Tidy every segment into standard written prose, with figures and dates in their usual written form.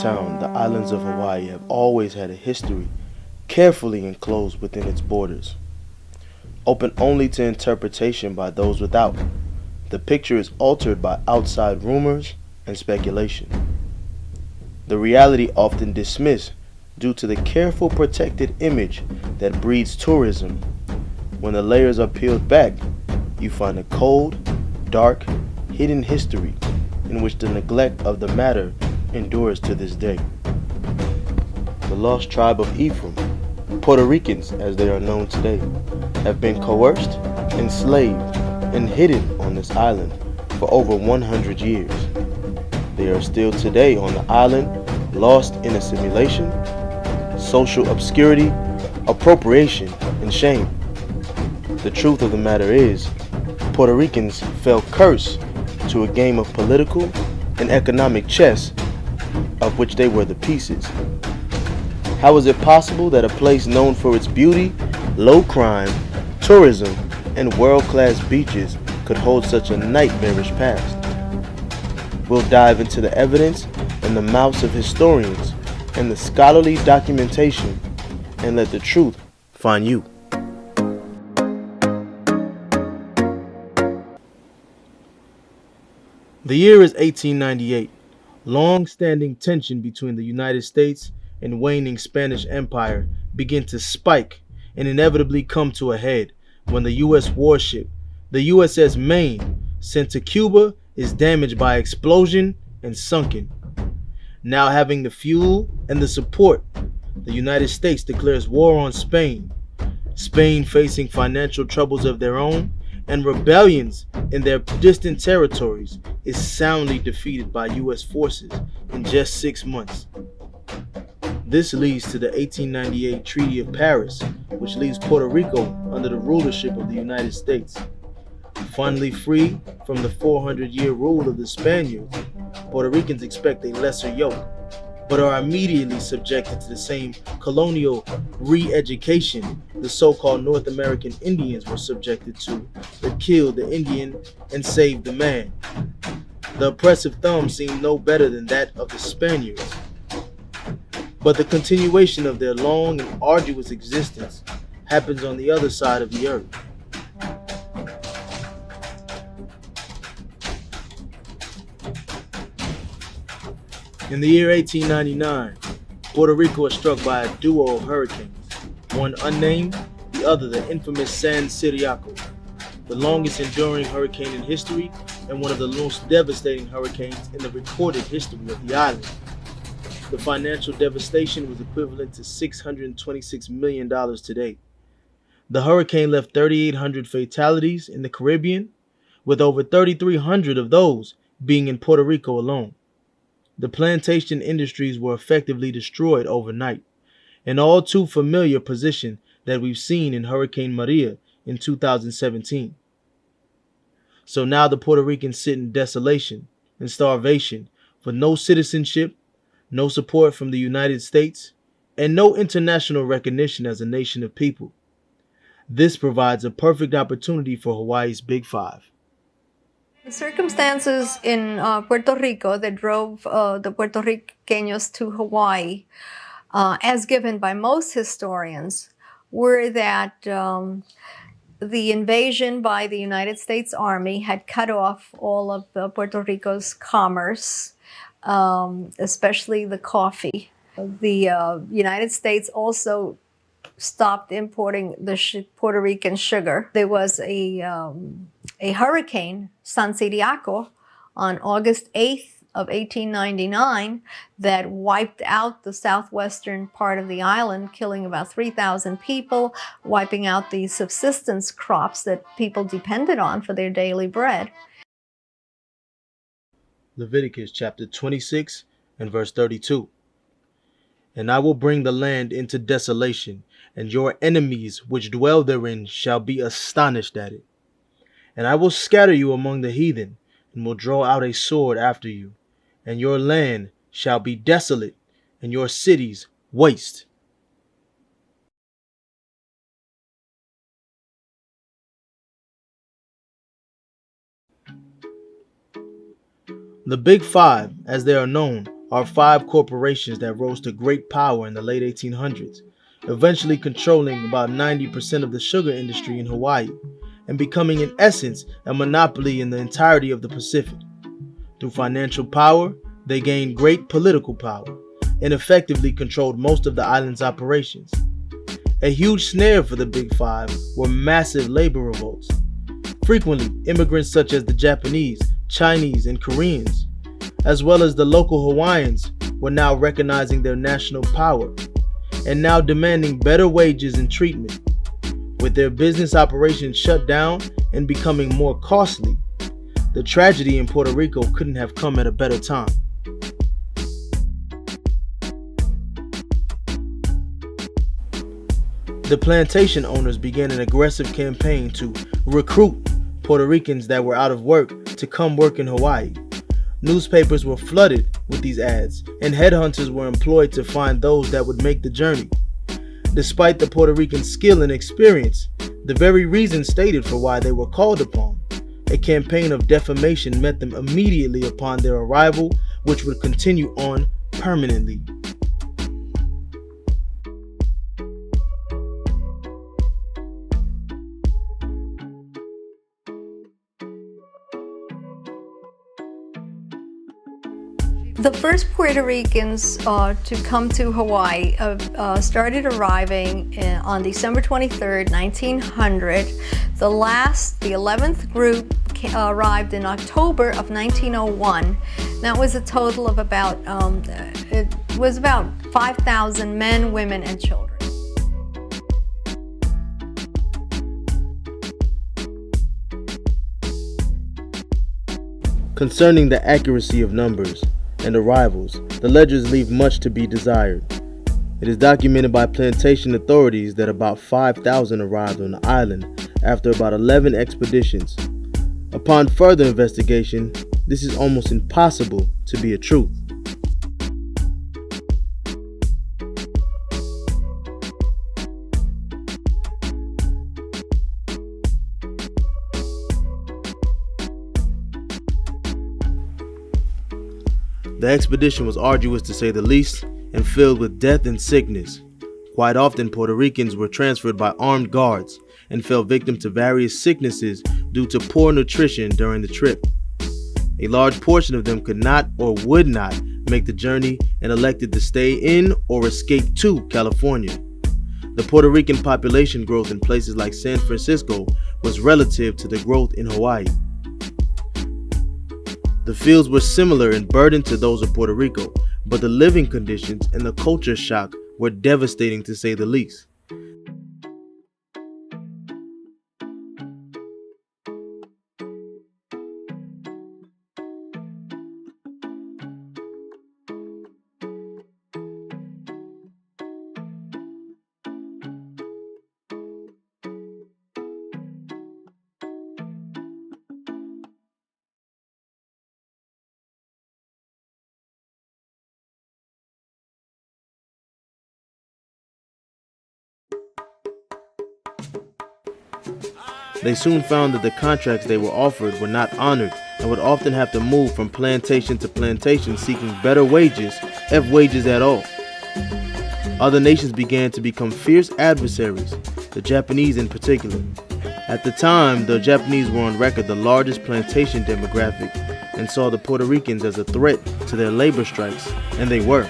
town, the islands of Hawaii have always had a history carefully enclosed within its borders, open only to interpretation by those without. The picture is altered by outside rumors and speculation. The reality often dismissed due to the careful protected image that breeds tourism. When the layers are peeled back, you find a cold, dark, hidden history in which the neglect of the matter endures to this day. The lost tribe of Ephraim, Puerto Ricans as they are known today, have been coerced, enslaved, and hidden on this island for over 100 years. They are still today on the island, lost in assimilation, social obscurity, appropriation, and shame. The truth of the matter is, Puerto Ricans fell curse to a game of political and economic chess of which they were the pieces. How is it possible that a place known for its beauty, low crime, tourism, and world-class beaches could hold such a nightmarish past? We'll dive into the evidence and the mouths of historians and the scholarly documentation and let the truth find you. The year is 1898. Long-standing tension between the United States and waning Spanish Empire begin to spike and inevitably come to a head when the U.S. warship, the USS Maine, sent to Cuba, is damaged by explosion and sunken. Now having the fuel and the support, the United States declares war on Spain. Spain, facing financial troubles of their own and rebellions in their distant territories, is soundly defeated by U.S. forces in just 6 months. This leads to the 1898 Treaty of Paris, which leaves Puerto Rico under the rulership of the United States. Finally free from the 400-year rule of the Spaniards, Puerto Ricans expect a lesser yoke, but are immediately subjected to the same colonial re-education the so-called North American Indians were subjected to that killed the Indian and saved the man. The oppressive thumb seemed no better than that of the Spaniards, but the continuation of their long and arduous existence happens on the other side of the earth. In the year 1899, Puerto Rico was struck by a duo of hurricanes, one unnamed, the other the infamous San Ciriaco, the longest enduring hurricane in history and one of the most devastating hurricanes in the recorded history of the island. The financial devastation was equivalent to $626 million today. The hurricane left 3,800 fatalities in the Caribbean, with over 3,300 of those being in Puerto Rico alone. The plantation industries were effectively destroyed overnight, an all too familiar position that we've seen in Hurricane Maria in 2017. So now the Puerto Ricans sit in desolation and starvation with no citizenship, no support from the United States, and no international recognition as a nation of people. This provides a perfect opportunity for Hawaii's Big Five. The circumstances in Puerto Rico that drove the Puerto Ricanos to Hawaii, as given by most historians, were that the invasion by the United States Army had cut off all of Puerto Rico's commerce, especially the coffee. The United States also stopped importing the Puerto Rican sugar. There was a hurricane, San Ciriaco, on August 8th of 1899 that wiped out the southwestern part of the island, killing about 3,000 people, wiping out the subsistence crops that people depended on for their daily bread. Leviticus chapter 26 and verse 32. And I will bring the land into desolation, and your enemies which dwell therein shall be astonished at it. And I will scatter you among the heathen, and will draw out a sword after you, and your land shall be desolate, and your cities waste. The Big Five, as they are known, are 5 corporations that rose to great power in the late 1800s, eventually controlling about 90% of the sugar industry in Hawaii and becoming in essence a monopoly in the entirety of the Pacific. Through financial power, they gained great political power and effectively controlled most of the island's operations. A huge snare for the Big Five were massive labor revolts. Frequently, immigrants such as the Japanese, Chinese, and Koreans, as well as the local Hawaiians, were now recognizing their national power and now demanding better wages and treatment. With their business operations shut down and becoming more costly, the tragedy in Puerto Rico couldn't have come at a better time. The plantation owners began an aggressive campaign to recruit Puerto Ricans that were out of work to come work in Hawaii. Newspapers were flooded with these ads, and headhunters were employed to find those that would make the journey. Despite the Puerto Rican skill and experience, the very reason stated for why they were called upon, a campaign of defamation met them immediately upon their arrival, which would continue on permanently. The first Puerto Ricans to come to Hawaii started arriving on December 23rd, 1900. The 11th group arrived in October of 1901. That was a total of about 5,000 men, women, and children. Concerning the accuracy of numbers and arrivals, the ledgers leave much to be desired. It is documented by plantation authorities that about 5,000 arrived on the island after about 11 expeditions. Upon further investigation, this is almost impossible to be a truth. The expedition was arduous to say the least and filled with death and sickness. Quite often, Puerto Ricans were transferred by armed guards and fell victim to various sicknesses due to poor nutrition during the trip. A large portion of them could not or would not make the journey and elected to stay in or escape to California. The Puerto Rican population growth in places like San Francisco was relative to the growth in Hawaii. The fields were similar in burden to those of Puerto Rico, but the living conditions and the culture shock were devastating to say the least. They soon found that the contracts they were offered were not honored and would often have to move from plantation to plantation seeking better wages, if wages at all. Other nations began to become fierce adversaries, the Japanese in particular. At the time, the Japanese were on record the largest plantation demographic and saw the Puerto Ricans as a threat to their labor strikes, and they were.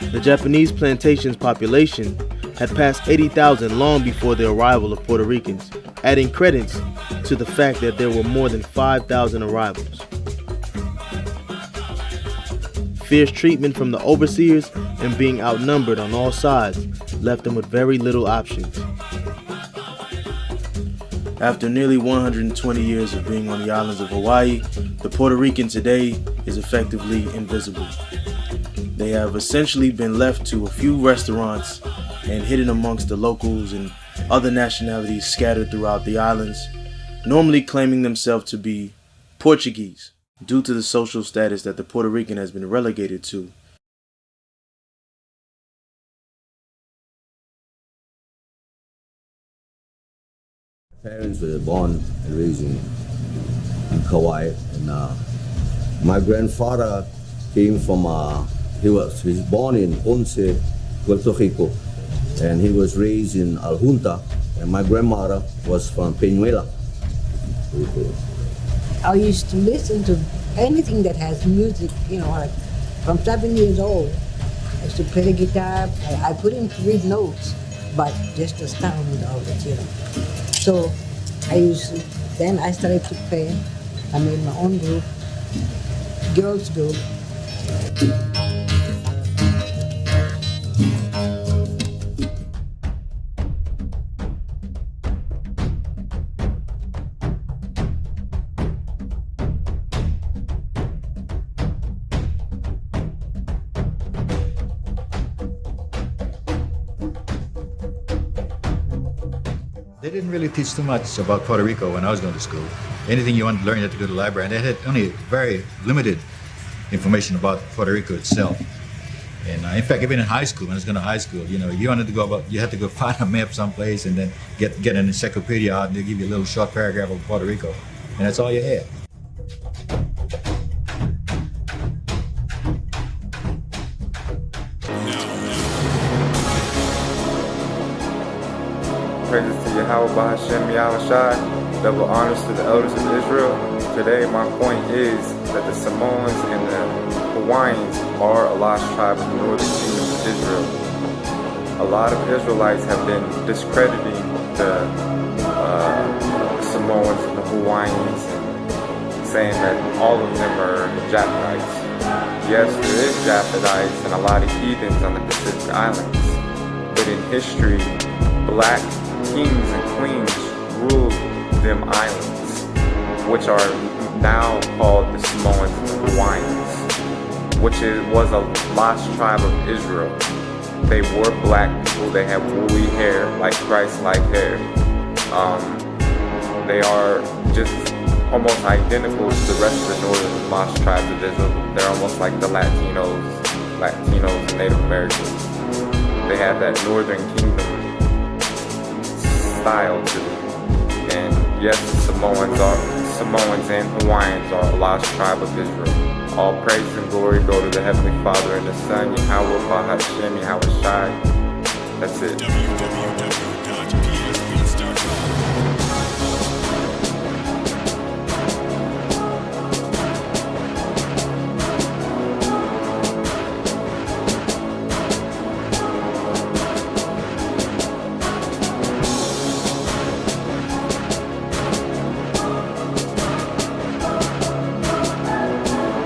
The Japanese plantation's population had passed 80,000 long before the arrival of Puerto Ricans, adding credence to the fact that there were more than 5,000 arrivals. Fierce treatment from the overseers and being outnumbered on all sides left them with very little options. After nearly 120 years of being on the islands of Hawaii, the Puerto Rican today is effectively invisible. They have essentially been left to a few restaurants and hidden amongst the locals and other nationalities scattered throughout the islands, normally claiming themselves to be Portuguese due to the social status that the Puerto Rican has been relegated to. Parents were born and raised in Kauai, and my grandfather came from he was born in Ponce, Puerto Rico, and he was raised in Aljunta, and my grandmother was from Peñuela. I used to listen to anything that has music, like from 7 years old. I used to play the guitar. I couldn't read notes, but just the sound of it. So then I started to play. I made my own group, girls group. They didn't really teach too much about Puerto Rico when I was going to school. Anything you wanted to learn, you had to go to the library, and they had only very limited information about Puerto Rico itself. And in fact, even in high school, when I was going to high school, you wanted to you had to go find a map someplace and then get an encyclopedia out, and they give you a little short paragraph of Puerto Rico, and that's all you had. Praises to Yahweh Bahashem Yahushai, double honors to the elders of Israel. Today my point is that the Samoans and the Hawaiians are a lost tribe of the northern kingdom of Israel. A lot of Israelites have been discrediting the Samoans and the Hawaiians and saying that all of them are Japhethites. Yes, there is Japhethites and a lot of heathens on the Pacific Islands, but in history, black kings and queens ruled them islands, which are now called the Samoans and the Hawaiians, which was a lost tribe of Israel. They were black people, they have woolly hair, like Christ-like hair. They are just almost identical to the rest of the northern lost tribes of Israel. They're almost like the Latinos and Native Americans. They have that northern kingdom style to them. And yes, Samoans and Hawaiians are a lost tribe of Israel. All praise and glory go to the Heavenly Father and the Son, Yahweh Bahashem Yahushai. That's it.